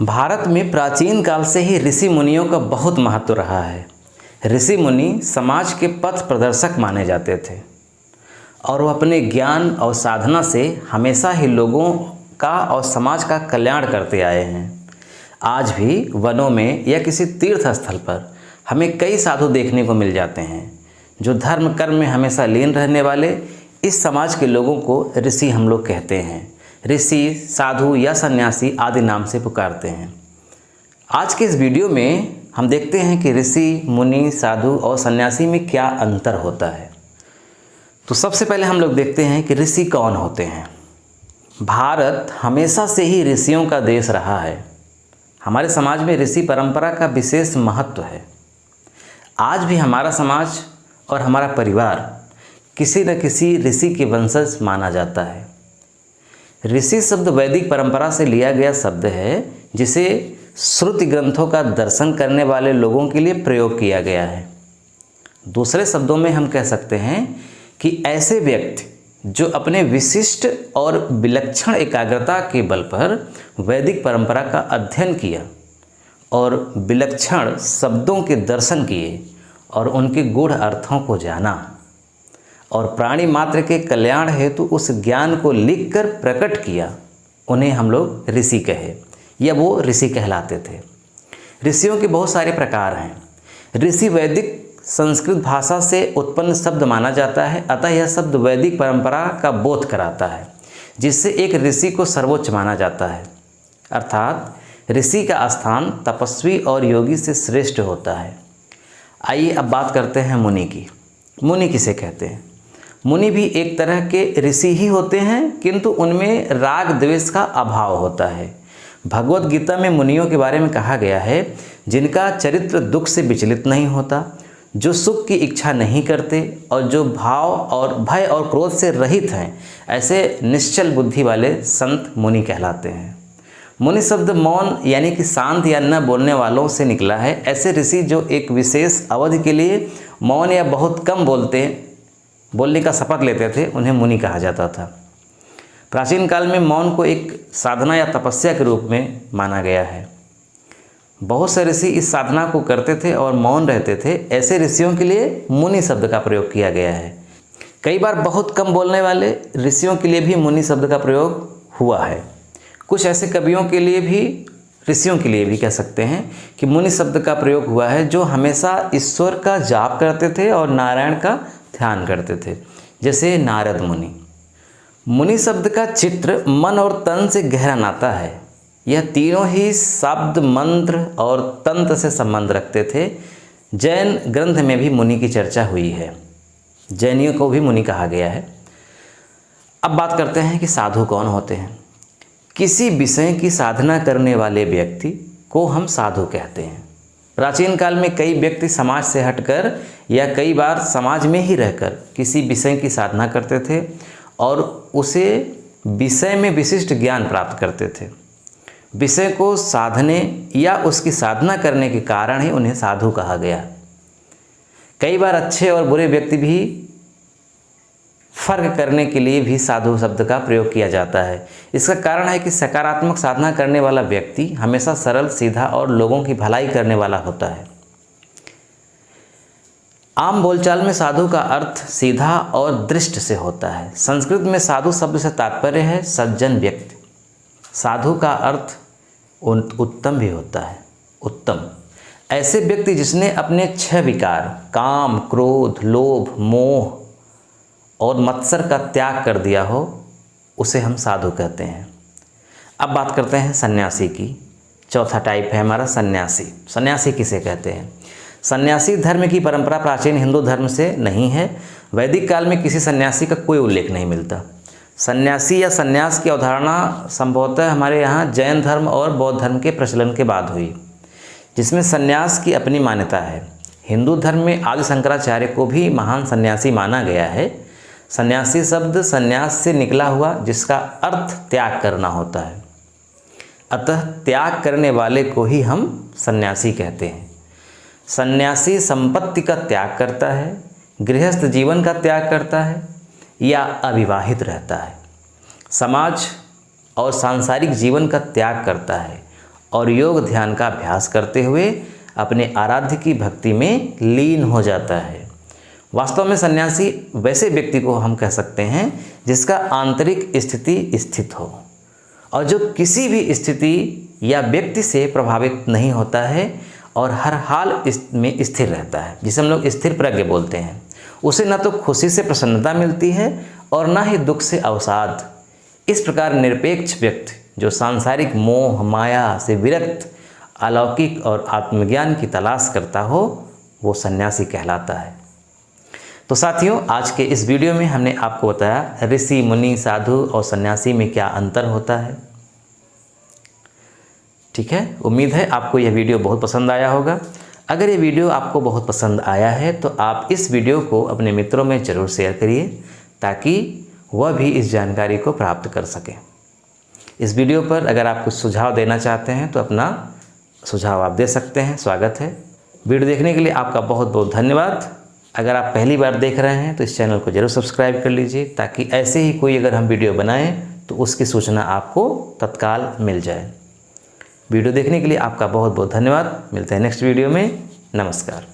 भारत में प्राचीन काल से ही ऋषि मुनियों का बहुत महत्व रहा है। ऋषि मुनि समाज के पथ प्रदर्शक माने जाते थे और वो अपने ज्ञान और साधना से हमेशा ही लोगों का और समाज का कल्याण करते आए हैं। आज भी वनों में या किसी तीर्थ स्थल पर हमें कई साधु देखने को मिल जाते हैं जो धर्म कर्म में हमेशा लीन रहने वाले इस समाज के लोगों को ऋषि हम लोग कहते हैं। ऋषि, साधु या सन्यासी आदि नाम से पुकारते हैं। आज के इस वीडियो में हम देखते हैं कि ऋषि, मुनि, साधु और सन्यासी में क्या अंतर होता है। तो सबसे पहले हम लोग देखते हैं कि ऋषि कौन होते हैं। भारत हमेशा से ही ऋषियों का देश रहा है। हमारे समाज में ऋषि परंपरा का विशेष महत्व है। आज भी हमारा समाज और हमारा परिवार किसी न किसी ऋषि के वंशज माना जाता है। ऋषि शब्द वैदिक परंपरा से लिया गया शब्द है जिसे श्रुति ग्रंथों का दर्शन करने वाले लोगों के लिए प्रयोग किया गया है। दूसरे शब्दों में हम कह सकते हैं कि ऐसे व्यक्ति जो अपने विशिष्ट और विलक्षण एकाग्रता के बल पर वैदिक परंपरा का अध्ययन किया और विलक्षण शब्दों के दर्शन किए और उनके गूढ़ अर्थों को जाना और प्राणी मात्र के कल्याण हेतु उस ज्ञान को लिखकर प्रकट किया, उन्हें हम लोग ऋषि कहे या वो ऋषि कहलाते थे। ऋषियों के बहुत सारे प्रकार हैं। ऋषि वैदिक संस्कृत भाषा से उत्पन्न शब्द माना जाता है, अतः यह शब्द वैदिक परंपरा का बोध कराता है, जिससे एक ऋषि को सर्वोच्च माना जाता है। अर्थात ऋषि का स्थान तपस्वी और योगी से श्रेष्ठ होता है। आइए अब बात करते हैं मुनि की। मुनि किसे कहते हैं? मुनि भी एक तरह के ऋषि ही होते हैं, किंतु उनमें राग द्वेष का अभाव होता है। भगवत गीता में मुनियों के बारे में कहा गया है, जिनका चरित्र दुख से विचलित नहीं होता, जो सुख की इच्छा नहीं करते और जो भाव और भय और क्रोध से रहित हैं, ऐसे निश्चल बुद्धि वाले संत मुनि कहलाते हैं। मुनि शब्द मौन यानी कि शांत या न बोलने वालों से निकला है। ऐसे ऋषि जो एक विशेष अवधि के लिए मौन या बहुत कम बोलने का शपथ लेते थे, उन्हें मुनि कहा जाता था। प्राचीन काल में मौन को एक साधना या तपस्या के रूप में माना गया है। बहुत से ऋषि इस साधना को करते थे और मौन रहते थे। ऐसे ऋषियों के लिए मुनि शब्द का प्रयोग किया गया है। कई बार बहुत कम बोलने वाले ऋषियों के लिए भी मुनि शब्द का प्रयोग हुआ है। कुछ ऐसे कवियों के लिए भी, ऋषियों के लिए भी कह सकते हैं कि मुनि शब्द का प्रयोग हुआ है, जो हमेशा ईश्वर का जाप करते थे और नारायण का ध्यान करते थे, जैसे नारद मुनि। मुनि शब्द का चित्र मन और तन से गहरा नाता है। यह तीनों ही शब्द मंत्र और तंत्र से संबंध रखते थे। जैन ग्रंथ में भी मुनि की चर्चा हुई है। जैनियों को भी मुनि कहा गया है। अब बात करते हैं कि साधु कौन होते हैं। किसी विषय की साधना करने वाले व्यक्ति को हम साधु कहते हैं। प्राचीन काल में कई व्यक्ति समाज से हटकर या कई बार समाज में ही रहकर किसी विषय की साधना करते थे और उसे विषय में विशिष्ट ज्ञान प्राप्त करते थे। विषय को साधने या उसकी साधना करने के कारण ही उन्हें साधु कहा गया। कई बार अच्छे और बुरे व्यक्ति भी फर्क करने के लिए भी साधु शब्द का प्रयोग किया जाता है। इसका कारण है कि सकारात्मक साधना करने वाला व्यक्ति हमेशा सरल, सीधा और लोगों की भलाई करने वाला होता है। आम बोलचाल में साधु का अर्थ सीधा और दृष्ट से होता है। संस्कृत में साधु शब्द से तात्पर्य है सज्जन व्यक्ति। साधु का अर्थ उत्तम भी होता है, उत्तम। ऐसे व्यक्ति जिसने अपने 6 विकार काम, क्रोध, लोभ, मोह और मत्सर का त्याग कर दिया हो, उसे हम साधु कहते हैं। अब बात करते हैं सन्यासी की। चौथा टाइप है हमारा सन्यासी। सन्यासी किसे कहते हैं? सन्यासी धर्म की परंपरा प्राचीन हिंदू धर्म से नहीं है। वैदिक काल में किसी सन्यासी का कोई उल्लेख नहीं मिलता। सन्यासी या सन्यास की अवधारणा संभवतः हमारे यहाँ जैन धर्म और बौद्ध धर्म के प्रचलन के बाद हुई, जिसमें सन्यास की अपनी मान्यता है। हिंदू धर्म में आदि शंकराचार्य को भी महान सन्यासी माना गया है। सन्यासी शब्द सन्यास से निकला हुआ, जिसका अर्थ त्याग करना होता है। अतः त्याग करने वाले को ही हम सन्यासी कहते हैं। सन्यासी संपत्ति का त्याग करता है, गृहस्थ जीवन का त्याग करता है या अविवाहित रहता है, समाज और सांसारिक जीवन का त्याग करता है और योग ध्यान का अभ्यास करते हुए अपने आराध्य की भक्ति में लीन हो जाता है। वास्तव में सन्यासी वैसे व्यक्ति को हम कह सकते हैं जिसका आंतरिक स्थिति स्थित हो और जो किसी भी स्थिति या व्यक्ति से प्रभावित नहीं होता है और हर हाल में स्थिर रहता है, जिसे हम लोग स्थिर प्रज्ञ बोलते हैं। उसे न तो खुशी से प्रसन्नता मिलती है और न ही दुख से अवसाद। इस प्रकार निरपेक्ष व्यक्ति जो सांसारिक मोह माया से विरक्त अलौकिक और आत्मज्ञान की तलाश करता हो वो सन्यासी कहलाता है। तो साथियों, आज के इस वीडियो में हमने आपको बताया ऋषि मुनि साधु और सन्यासी में क्या अंतर होता है। ठीक है, उम्मीद है आपको यह वीडियो बहुत पसंद आया होगा। अगर ये वीडियो आपको बहुत पसंद आया है तो आप इस वीडियो को अपने मित्रों में ज़रूर शेयर करिए ताकि वह भी इस जानकारी को प्राप्त कर सकें। इस वीडियो पर अगर आप कुछ सुझाव देना चाहते हैं तो अपना सुझाव आप दे सकते हैं, स्वागत है। वीडियो देखने के लिए आपका बहुत बहुत धन्यवाद। अगर आप पहली बार देख रहे हैं तो इस चैनल को ज़रूर सब्सक्राइब कर लीजिए ताकि ऐसे ही कोई अगर हम वीडियो बनाएं तो उसकी सूचना आपको तत्काल मिल जाए। वीडियो देखने के लिए आपका बहुत बहुत धन्यवाद। मिलते हैं नेक्स्ट वीडियो में। नमस्कार।